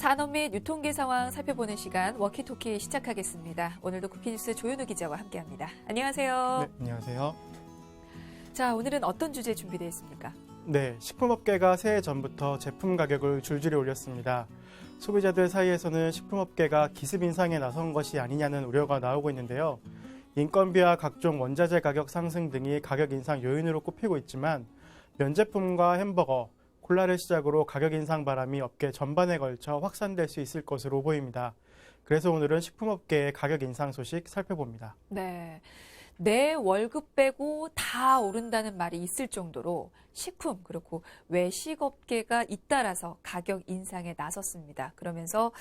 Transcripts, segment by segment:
산업 및 유통계 상황 살펴보는 시간 워키토키 시작하겠습니다. 오늘도 쿠키뉴스 조현우 기자와 함께합니다. 안녕하세요. 네, 안녕하세요. 자, 오늘은 어떤 주제 준비되어 있습니까? 네, 식품업계가 새해 전부터 제품 가격을 줄줄이 올렸습니다. 소비자들 사이에서는 식품업계가 기습 인상에 나선 것이 아니냐는 우려가 나오고 있는데요. 인건비와 각종 원자재 가격 상승 등이 가격 인상 요인으로 꼽히고 있지만 면제품과 햄버거, 콜라를 시작으로 가격 인상 바람이 업계 전반에 걸쳐 확산될 수 있을 것으로 보입니다. 그래서 오늘은 식품업계의 가격 인상 소식 살펴봅니다. 네, 내 월급 빼고 다 오른다는 말이 있을 정도로 식품 그리고 외식업계가 잇따라서 가격 인상에 나섰습니다. 그러면서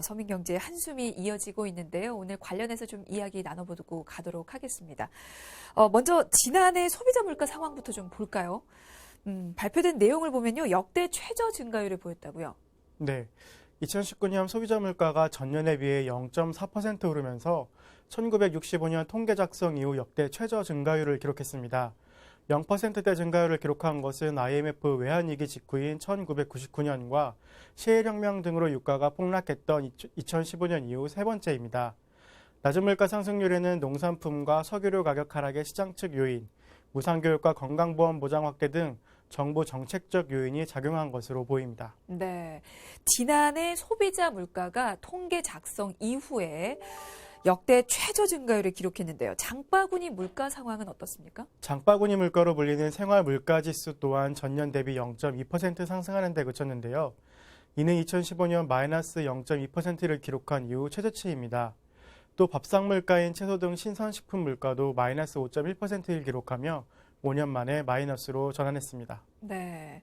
서민경제의 한숨이 이어지고 있는데요. 오늘 관련해서 좀 이야기 나눠보고 가도록 하겠습니다. 먼저 지난해 소비자 물가 상황부터 좀 볼까요? 발표된 내용을 보면요. 역대 최저 증가율을 보였다고요? 네, 2019년 소비자 물가가 전년에 비해 0.4% 오르면서 1965년 통계 작성 이후 역대 최저 증가율을 기록했습니다. 0%대 증가율을 기록한 것은 IMF 외환위기 직후인 1999년과 시일혁명 등으로 유가가 폭락했던 2015년 이후 세 번째입니다. 낮은 물가 상승률에는 농산품과 석유류 가격 하락의 시장 측 요인, 무상교육과 건강보험 보장 확대 등 정부 정책적 요인이 작용한 것으로 보입니다. 네, 지난해 소비자 물가가 통계 작성 이후에 역대 최저 증가율을 기록했는데요. 장바구니 물가 상황은 어떻습니까? 장바구니 물가로 불리는 생활 물가 지수 또한 전년 대비 0.2% 상승하는 데 그쳤는데요. 이는 2015년 마이너스 0.2%를 기록한 이후 최저치입니다. 또 밥상 물가인 채소 등 신선식품 물가도 마이너스 5.1%를 기록하며 5년 만에 마이너스로 전환했습니다. 네.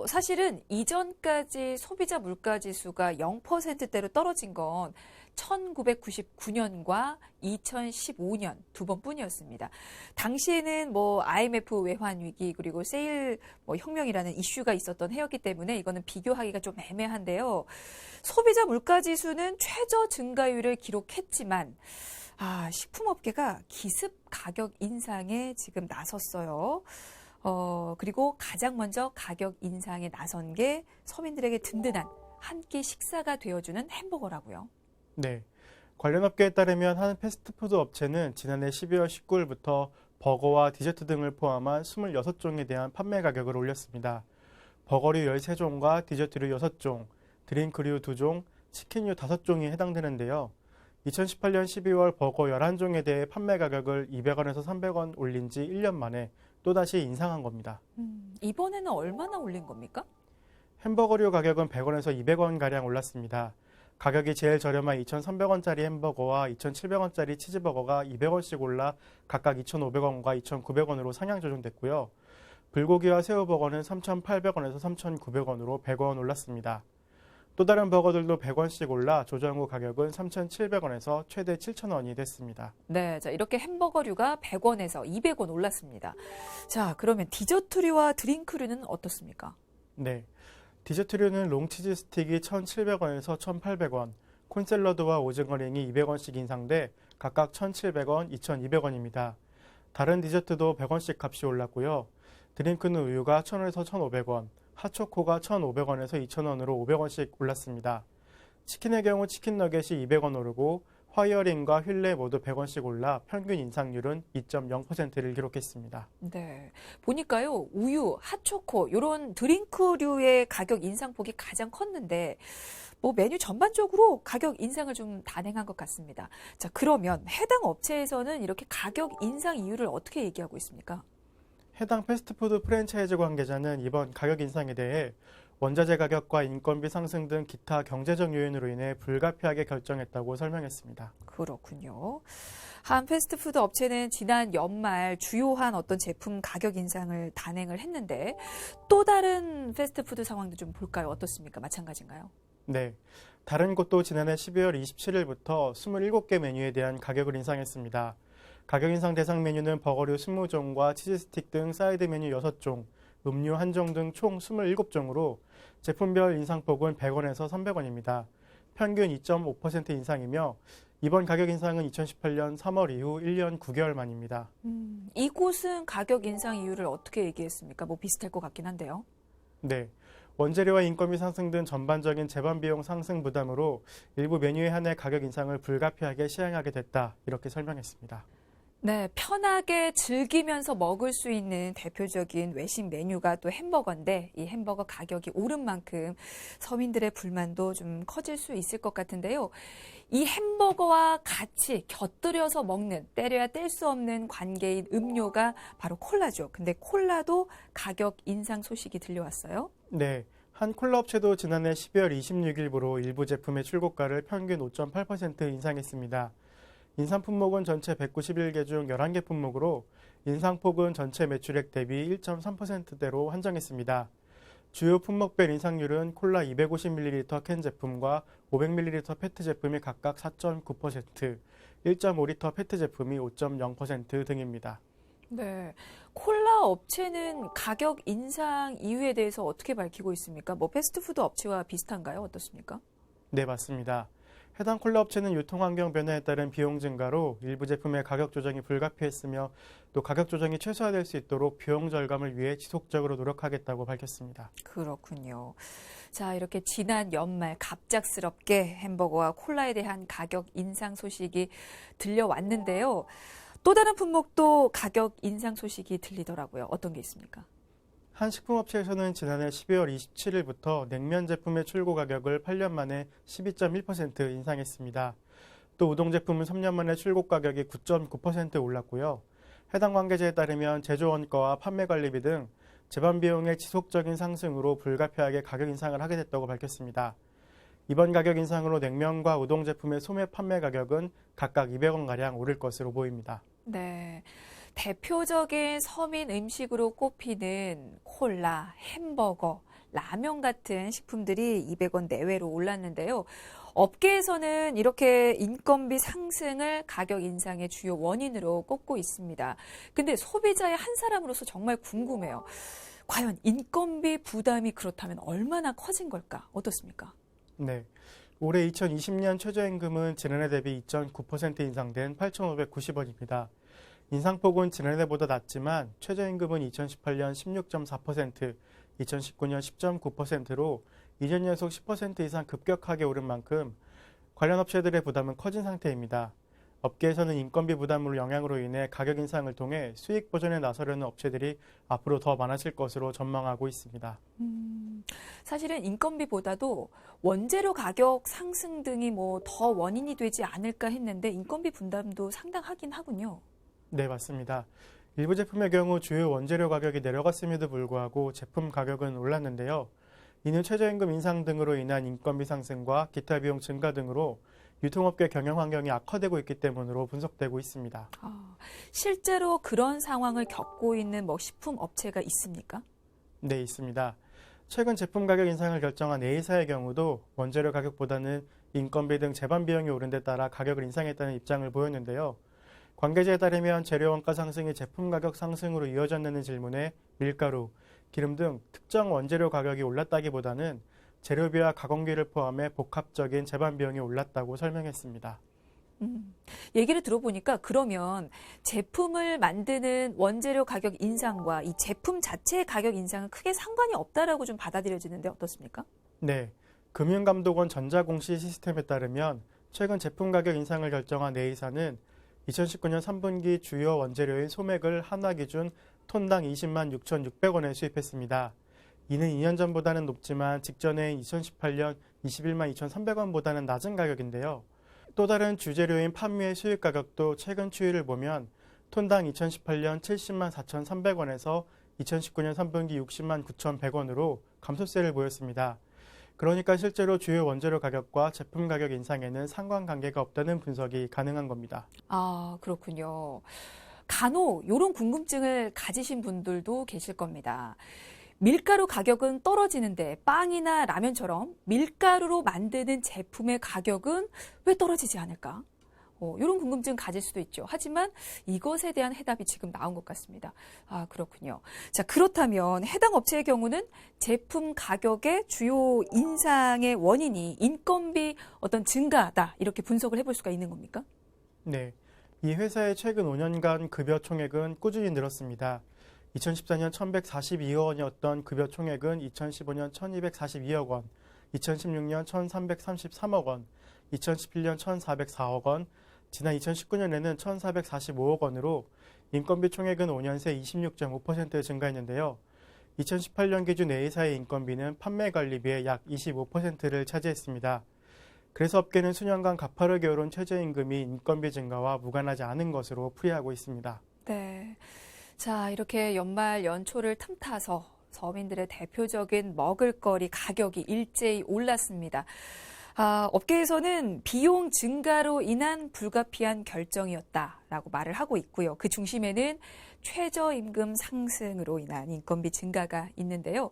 사실은 이전까지 소비자 물가 지수가 0%대로 떨어진 건 1999년과 2015년 두 번뿐이었습니다. 당시에는 IMF 외환 위기 그리고 세일 혁명이라는 이슈가 있었던 해였기 때문에 이거는 비교하기가 좀 애매한데요. 소비자 물가 지수는 최저 증가율을 기록했지만 식품업계가 기습 가격 인상에 지금 나섰어요. 그리고 가장 먼저 가격 인상에 나선 게 서민들에게 든든한 한 끼 식사가 되어주는 햄버거라고요. 네, 관련 업계에 따르면 한 패스트푸드 업체는 지난해 12월 19일부터 버거와 디저트 등을 포함한 26종에 대한 판매 가격을 올렸습니다. 버거류 13종과 디저트류 6종, 드링크류 2종, 치킨류 5종이 해당되는데요. 2018년 12월 버거 11종에 대해 판매 가격을 200원에서 300원 올린 지 1년 만에 또다시 인상한 겁니다. 이번에는 얼마나 올린 겁니까? 햄버거류 가격은 100원에서 200원가량 올랐습니다. 가격이 제일 저렴한 2,300원짜리 햄버거와 2,700원짜리 치즈버거가 200원씩 올라 각각 2,500원과 2,900원으로 상향 조정됐고요. 불고기와 새우버거는 3,800원에서 3,900원으로 100원 올랐습니다. 또 다른 버거들도 100원씩 올라 조정 후 가격은 3,700원에서 최대 7,000원이 됐습니다. 네, 자 이렇게 햄버거류가 100원에서 200원 올랐습니다. 자, 그러면 디저트류와 드링크류는 어떻습니까? 네, 디저트류는 롱치즈 스틱이 1,700원에서 1,800원, 콘샐러드와 오징어링이 200원씩 인상돼 각각 1,700원, 2,200원입니다. 다른 디저트도 100원씩 값이 올랐고요. 드링크는 우유가 1,000원에서 1,500원, 핫초코가 1,500원에서 2,000원으로 500원씩 올랐습니다. 치킨의 경우 치킨 너겟이 200원 오르고 화이어링과 휠레 모두 100원씩 올라 평균 인상률은 2.0%를 기록했습니다. 네, 보니까요 우유, 핫초코 이런 드링크류의 가격 인상폭이 가장 컸는데 메뉴 전반적으로 가격 인상을 좀 단행한 것 같습니다. 자, 그러면 해당 업체에서는 이렇게 가격 인상 이유를 어떻게 얘기하고 있습니까? 해당 패스트푸드 프랜차이즈 관계자는 이번 가격 인상에 대해 원자재 가격과 인건비 상승 등 기타 경제적 요인으로 인해 불가피하게 결정했다고 설명했습니다. 그렇군요. 한 패스트푸드 업체는 지난 연말 주요한 어떤 제품 가격 인상을 단행을 했는데 또 다른 패스트푸드 상황도 좀 볼까요? 어떻습니까? 마찬가지인가요? 네, 다른 곳도 지난해 12월 27일부터 27개 메뉴에 대한 가격을 인상했습니다. 가격 인상 대상 메뉴는 버거류 20종과 치즈스틱 등 사이드 메뉴 6종, 음료 1종 등 총 27종으로 제품별 인상폭은 100원에서 300원입니다. 평균 2.5% 인상이며 이번 가격 인상은 2018년 3월 이후 1년 9개월 만입니다. 이곳은 가격 인상 이유를 어떻게 얘기했습니까? 비슷할 것 같긴 한데요. 네, 원재료와 인건비 상승 등 전반적인 제반 비용 상승 부담으로 일부 메뉴에 한해 가격 인상을 불가피하게 시행하게 됐다. 이렇게 설명했습니다. 네, 편하게 즐기면서 먹을 수 있는 대표적인 외식 메뉴가 또 햄버거인데 이 햄버거 가격이 오른 만큼 서민들의 불만도 좀 커질 수 있을 것 같은데요. 이 햄버거와 같이 곁들여서 먹는 때려야 뗄 수 없는 관계인 음료가 바로 콜라죠. 근데 콜라도 가격 인상 소식이 들려왔어요. 네, 한 콜라 업체도 지난해 12월 26일부로 일부 제품의 출고가를 평균 5.8% 인상했습니다. 인상 품목은 전체 191개 중 11개 품목으로 인상폭은 전체 매출액 대비 1.3%대로 한정했습니다. 주요 품목별 인상률은 콜라 250ml 캔 제품과 500ml 페트 제품이 각각 4.9%, 1.5리터 페트 제품이 5.0% 등입니다. 네. 콜라 업체는 가격 인상 이유에 대해서 어떻게 밝히고 있습니까? 뭐 패스트푸드 업체와 비슷한가요? 어떻습니까? 네, 맞습니다. 해당 콜라 업체는 유통환경 변화에 따른 비용 증가로 일부 제품의 가격 조정이 불가피했으며 또 가격 조정이 최소화될 수 있도록 비용 절감을 위해 지속적으로 노력하겠다고 밝혔습니다. 그렇군요. 자, 이렇게 지난 연말 갑작스럽게 햄버거와 콜라에 대한 가격 인상 소식이 들려왔는데요. 또 다른 품목도 가격 인상 소식이 들리더라고요. 어떤 게 있습니까? 한 식품업체에서는 지난해 12월 27일부터 냉면 제품의 출고 가격을 8년 만에 12.1% 인상했습니다. 또 우동 제품은 3년 만에 출고 가격이 9.9% 올랐고요. 해당 관계자에 따르면 제조 원가와 판매 관리비 등 제반 비용의 지속적인 상승으로 불가피하게 가격 인상을 하게 됐다고 밝혔습니다. 이번 가격 인상으로 냉면과 우동 제품의 소매 판매 가격은 각각 200원가량 오를 것으로 보입니다. 네. 대표적인 서민 음식으로 꼽히는 콜라, 햄버거, 라면 같은 식품들이 200원 내외로 올랐는데요. 업계에서는 이렇게 인건비 상승을 가격 인상의 주요 원인으로 꼽고 있습니다. 근데 소비자의 한 사람으로서 정말 궁금해요. 과연 인건비 부담이 그렇다면 얼마나 커진 걸까? 어떻습니까? 네. 올해 2020년 최저임금은 지난해 대비 2.9% 인상된 8,590원입니다. 인상폭은 지난해보다 낮지만 최저임금은 2018년 16.4%, 2019년 10.9%로 2년 연속 10% 이상 급격하게 오른 만큼 관련 업체들의 부담은 커진 상태입니다. 업계에서는 인건비 부담으로 영향으로 인해 가격 인상을 통해 수익 보전에 나서려는 업체들이 앞으로 더 많아질 것으로 전망하고 있습니다. 사실은 인건비보다도 원재료 가격 상승 등이 더 원인이 되지 않을까 했는데 인건비 분담도 상당하긴 하군요. 네, 맞습니다. 일부 제품의 경우 주요 원재료 가격이 내려갔음에도 불구하고 제품 가격은 올랐는데요. 이는 최저임금 인상 등으로 인한 인건비 상승과 기타 비용 증가 등으로 유통업계 경영 환경이 악화되고 있기 때문으로 분석되고 있습니다. 실제로 그런 상황을 겪고 있는 식품 업체가 있습니까? 네, 있습니다. 최근 제품 가격 인상을 결정한 A사의 경우도 원재료 가격보다는 인건비 등 제반 비용이 오른 데 따라 가격을 인상했다는 입장을 보였는데요. 관계자에 따르면 재료 원가 상승이 제품 가격 상승으로 이어졌냐는 질문에 밀가루, 기름 등 특정 원재료 가격이 올랐다기보다는 재료비와 가공비를 포함해 복합적인 제반 비용이 올랐다고 설명했습니다. 얘기를 들어보니까 그러면 제품을 만드는 원재료 가격 인상과 이 제품 자체의 가격 인상은 크게 상관이 없다라고 좀 받아들여지는데 어떻습니까? 네, 금융감독원 전자공시 시스템에 따르면 최근 제품 가격 인상을 결정한 A사는 2019년 3분기 주요 원재료인 소맥을 한화 기준 톤당 20만 6,600원에 수입했습니다. 이는 2년 전보다는 높지만 직전에 2018년 21만 2,300원보다는 낮은 가격인데요. 또 다른 주재료인 판미의 수입 가격도 최근 추이를 보면 톤당 2018년 70만 4,300원에서 2019년 3분기 60만 9,100원으로 감소세를 보였습니다. 그러니까 실제로 주요 원재료 가격과 제품 가격 인상에는 상관관계가 없다는 분석이 가능한 겁니다. 아, 그렇군요. 간혹 이런 궁금증을 가지신 분들도 계실 겁니다. 밀가루 가격은 떨어지는데 빵이나 라면처럼 밀가루로 만드는 제품의 가격은 왜 떨어지지 않을까? 이런 궁금증 가질 수도 있죠. 하지만 이것에 대한 해답이 지금 나온 것 같습니다. 아, 그렇군요. 자, 그렇다면 해당 업체의 경우는 제품 가격의 주요 인상의 원인이 인건비 어떤 증가다 이렇게 분석을 해볼 수가 있는 겁니까? 네, 이 회사의 최근 5년간 급여 총액은 꾸준히 늘었습니다. 2014년 1,142억 원이었던 급여 총액은 2015년 1,242억 원, 2016년 1,333억 원, 2017년 1,404억 원, 지난 2019년에는 1,445억 원으로 인건비 총액은 5년 새 26.5% 증가했는데요. 2018년 기준 A사의 인건비는 판매 관리비의 약 25%를 차지했습니다. 그래서 업계는 수년간 가파르게 오른 최저임금이 인건비 증가와 무관하지 않은 것으로 풀이하고 있습니다. 네. 자, 이렇게 연말 연초를 틈타서 서민들의 대표적인 먹을거리 가격이 일제히 올랐습니다. 업계에서는 비용 증가로 인한 불가피한 결정이었다라고 말을 하고 있고요. 그 중심에는 최저임금 상승으로 인한 인건비 증가가 있는데요.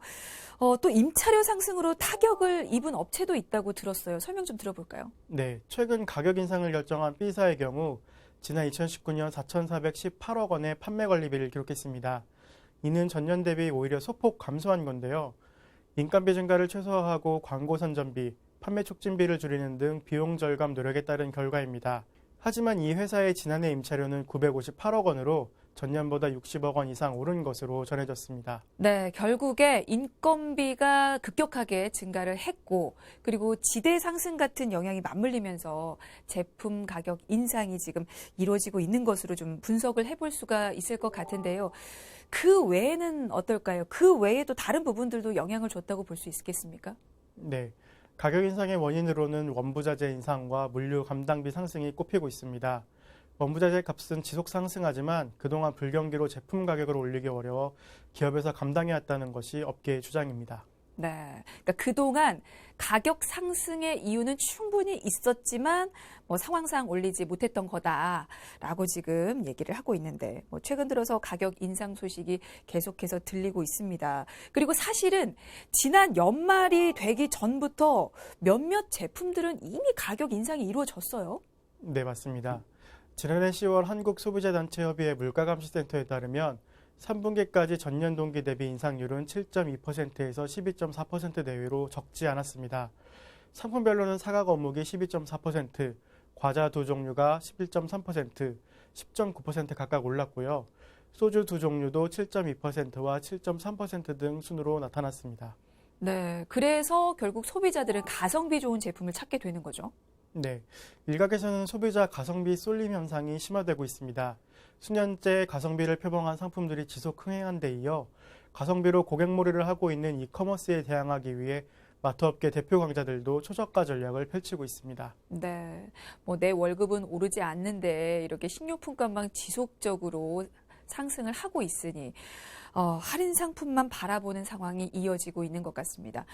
또 임차료 상승으로 타격을 입은 업체도 있다고 들었어요. 설명 좀 들어볼까요? 네, 최근 가격 인상을 결정한 B사의 경우 지난 2019년 4,418억 원의 판매 관리비를 기록했습니다. 이는 전년 대비 오히려 소폭 감소한 건데요. 인건비 증가를 최소화하고 광고 선전비, 판매 촉진비를 줄이는 등 비용 절감 노력에 따른 결과입니다. 하지만 이 회사의 지난해 임차료는 958억 원으로 전년보다 60억 원 이상 오른 것으로 전해졌습니다. 네, 결국에 인건비가 급격하게 증가를 했고, 그리고 지대 상승 같은 영향이 맞물리면서 제품 가격 인상이 지금 이루어지고 있는 것으로 좀 분석을 해볼 수가 있을 것 같은데요. 그 외에는 어떨까요? 그 외에도 다른 부분들도 영향을 줬다고 볼 수 있겠습니까? 네, 가격 인상의 원인으로는 원부자재 인상과 물류 감당비 상승이 꼽히고 있습니다. 원부자재 값은 지속 상승하지만 그동안 불경기로 제품 가격을 올리기 어려워 기업에서 감당해왔다는 것이 업계의 주장입니다. 네, 그러니까 그동안 가격 상승의 이유는 충분히 있었지만 상황상 올리지 못했던 거다라고 지금 얘기를 하고 있는데 최근 들어서 가격 인상 소식이 계속해서 들리고 있습니다. 그리고 사실은 지난 연말이 되기 전부터 몇몇 제품들은 이미 가격 인상이 이루어졌어요. 네, 맞습니다. 지난해 10월 한국소비자단체협의회 물가감시센터에 따르면 3분기까지 전년 동기 대비 인상률은 7.2%에서 12.4% 내외로 적지 않았습니다. 상품별로는 사과 거묵이 12.4%, 과자 두 종류가 11.3%, 10.9% 각각 올랐고요. 소주 두 종류도 7.2%와 7.3% 등 순으로 나타났습니다. 네, 그래서 결국 소비자들은 가성비 좋은 제품을 찾게 되는 거죠. 네, 일각에서는 소비자 가성비 쏠림 현상이 심화되고 있습니다. 수년째 가성비를 표방한 상품들이 지속 흥행한 데 이어 가성비로 고객몰이를 하고 있는 이커머스에 대항하기 위해 마트업계 대표 강자들도 초저가 전략을 펼치고 있습니다. 네, 내 월급은 오르지 않는데 이렇게 식료품값만 지속적으로 상승을 하고 있으니 할인 상품만 바라보는 상황이 이어지고 있는 것 같습니다.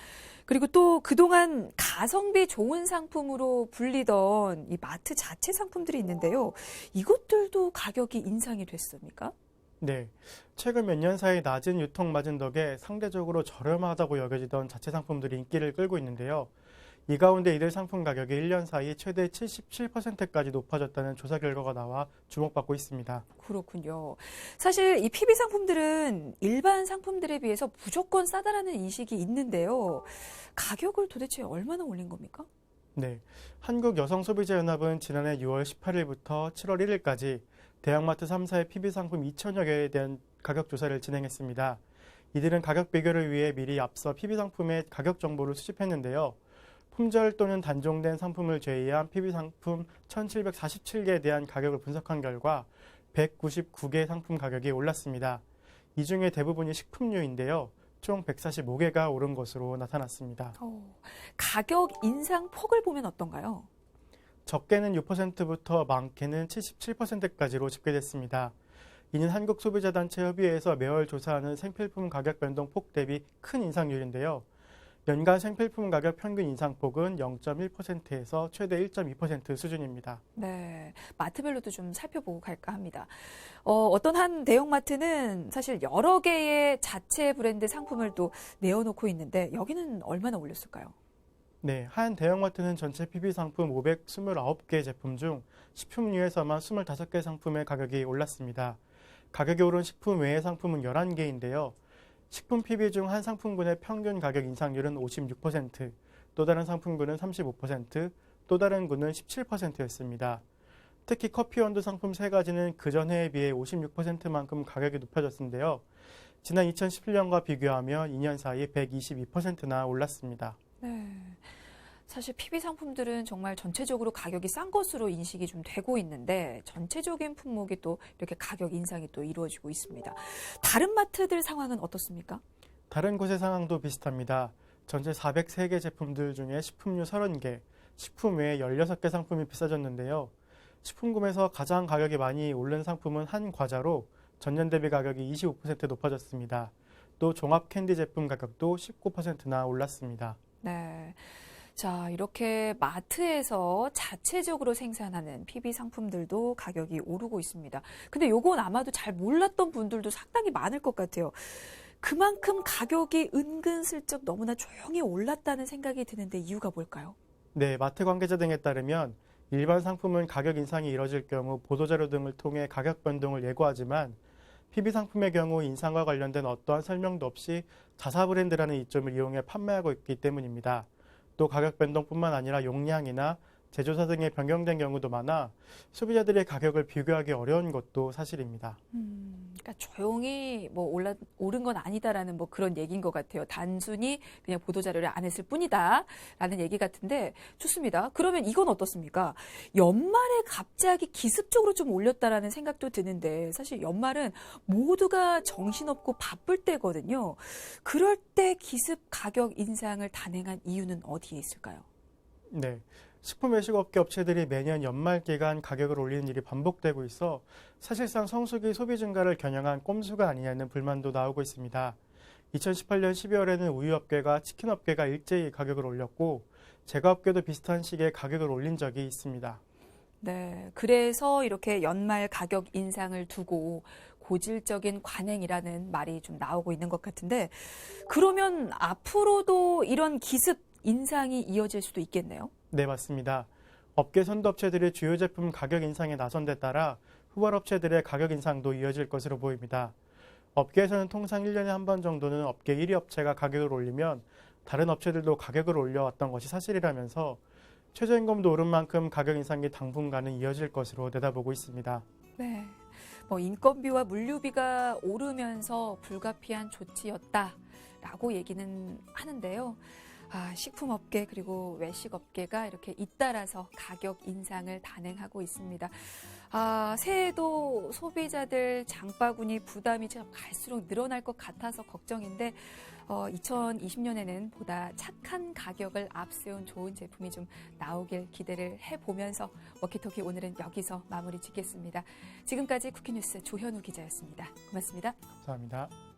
그리고 또 그동안 가성비 좋은 상품으로 불리던 이 마트 자체 상품들이 있는데요. 이것들도 가격이 인상이 됐습니까? 네, 최근 몇 년 사이 낮은 유통 마진 덕에 상대적으로 저렴하다고 여겨지던 자체 상품들이 인기를 끌고 있는데요. 이 가운데 이들 상품 가격이 1년 사이 최대 77%까지 높아졌다는 조사 결과가 나와 주목받고 있습니다. 그렇군요. 사실 이 PB 상품들은 일반 상품들에 비해서 무조건 싸다라는 인식이 있는데요. 가격을 도대체 얼마나 올린 겁니까? 네, 한국여성소비자연합은 지난해 6월 18일부터 7월 1일까지 대형마트 3사의 PB 상품 2천여 개에 대한 가격 조사를 진행했습니다. 이들은 가격 비교를 위해 미리 앞서 PB 상품의 가격 정보를 수집했는데요. 품절 또는 단종된 상품을 제외한 PB 상품 1,747개에 대한 가격을 분석한 결과 199개 상품 가격이 올랐습니다. 이 중에 대부분이 식품류인데요. 총 145개가 오른 것으로 나타났습니다. 가격 인상 폭을 보면 어떤가요? 적게는 6%부터 많게는 77%까지로 집계됐습니다. 이는 한국소비자단체협의회에서 매월 조사하는 생필품 가격 변동 폭 대비 큰 인상률인데요. 연간 생필품 가격 평균 인상폭은 0.1%에서 최대 1.2% 수준입니다. 네, 마트별로도 좀 살펴보고 갈까 합니다. 어떤 한 대형마트는 사실 여러 개의 자체 브랜드 상품을 또 내어놓고 있는데 여기는 얼마나 올렸을까요? 네, 한 대형마트는 전체 PB 상품 529개 제품 중 식품류에서만 25개 상품의 가격이 올랐습니다. 가격이 오른 식품 외의 상품은 11개인데요. 식품 PB 중 한 상품군의 평균 가격 인상률은 56%, 또 다른 상품군은 35%, 또 다른 군은 17%였습니다. 특히 커피 원두 상품 3가지는 그전 해에 비해 56%만큼 가격이 높아졌는데요. 지난 2017년과 비교하면 2년 사이 122%나 올랐습니다. 네. 사실 PB 상품들은 정말 전체적으로 가격이 싼 것으로 인식이 좀 되고 있는데 전체적인 품목이 또 이렇게 가격 인상이 또 이루어지고 있습니다. 다른 마트들 상황은 어떻습니까? 다른 곳의 상황도 비슷합니다. 전체 403개 제품들 중에 식품류 30개, 식품 외에 16개 상품이 비싸졌는데요. 식품군에서 가장 가격이 많이 오른 상품은 한 과자로 전년 대비 가격이 25% 높아졌습니다. 또 종합 캔디 제품 가격도 19%나 올랐습니다. 네. 자, 이렇게 마트에서 자체적으로 생산하는 PB 상품들도 가격이 오르고 있습니다. 근데 요건 아마도 잘 몰랐던 분들도 상당히 많을 것 같아요. 그만큼 가격이 은근슬쩍 너무나 조용히 올랐다는 생각이 드는데 이유가 뭘까요? 네, 마트 관계자 등에 따르면 일반 상품은 가격 인상이 이뤄질 경우 보도자료 등을 통해 가격 변동을 예고하지만 PB 상품의 경우 인상과 관련된 어떠한 설명도 없이 자사 브랜드라는 이점을 이용해 판매하고 있기 때문입니다. 또 가격 변동뿐만 아니라 용량이나 제조사 등의 변경된 경우도 많아 소비자들의 가격을 비교하기 어려운 것도 사실입니다. 그러니까 조용히 뭐 오른 건 아니다라는 뭐 그런 얘기인 것 같아요. 단순히 그냥 보도자료를 안 했을 뿐이다라는 얘기 같은데 좋습니다. 그러면 이건 어떻습니까? 연말에 갑자기 기습적으로 좀 올렸다라는 생각도 드는데 사실 연말은 모두가 정신없고 바쁠 때거든요. 그럴 때 기습 가격 인상을 단행한 이유는 어디에 있을까요? 네. 식품 외식업계 업체들이 매년 연말 기간 가격을 올리는 일이 반복되고 있어 사실상 성수기 소비 증가를 겨냥한 꼼수가 아니냐는 불만도 나오고 있습니다. 2018년 12월에는 우유업계가 치킨업계가 일제히 가격을 올렸고 제과업계도 비슷한 시기에 가격을 올린 적이 있습니다. 네, 그래서 이렇게 연말 가격 인상을 두고 고질적인 관행이라는 말이 좀 나오고 있는 것 같은데 그러면 앞으로도 이런 기습 인상이 이어질 수도 있겠네요. 네, 맞습니다. 업계 선도업체들이 주요 제품 가격 인상에 나선 데 따라 후발업체들의 가격 인상도 이어질 것으로 보입니다. 업계에서는 통상 1년에 한 번 정도는 업계 1위 업체가 가격을 올리면 다른 업체들도 가격을 올려왔던 것이 사실이라면서 최저임금도 오른 만큼 가격 인상이 당분간은 이어질 것으로 내다보고 있습니다. 네. 뭐 인건비와 물류비가 오르면서 불가피한 조치였다라고 얘기는 하는데요. 식품업계 그리고 외식업계가 이렇게 잇따라서 가격 인상을 단행하고 있습니다. 새해에도 소비자들 장바구니 부담이 참 갈수록 늘어날 것 같아서 걱정인데 2020년에는 보다 착한 가격을 앞세운 좋은 제품이 좀 나오길 기대를 해보면서 워키토키 오늘은 여기서 마무리 짓겠습니다. 지금까지 쿠키뉴스 조현우 기자였습니다. 고맙습니다. 감사합니다.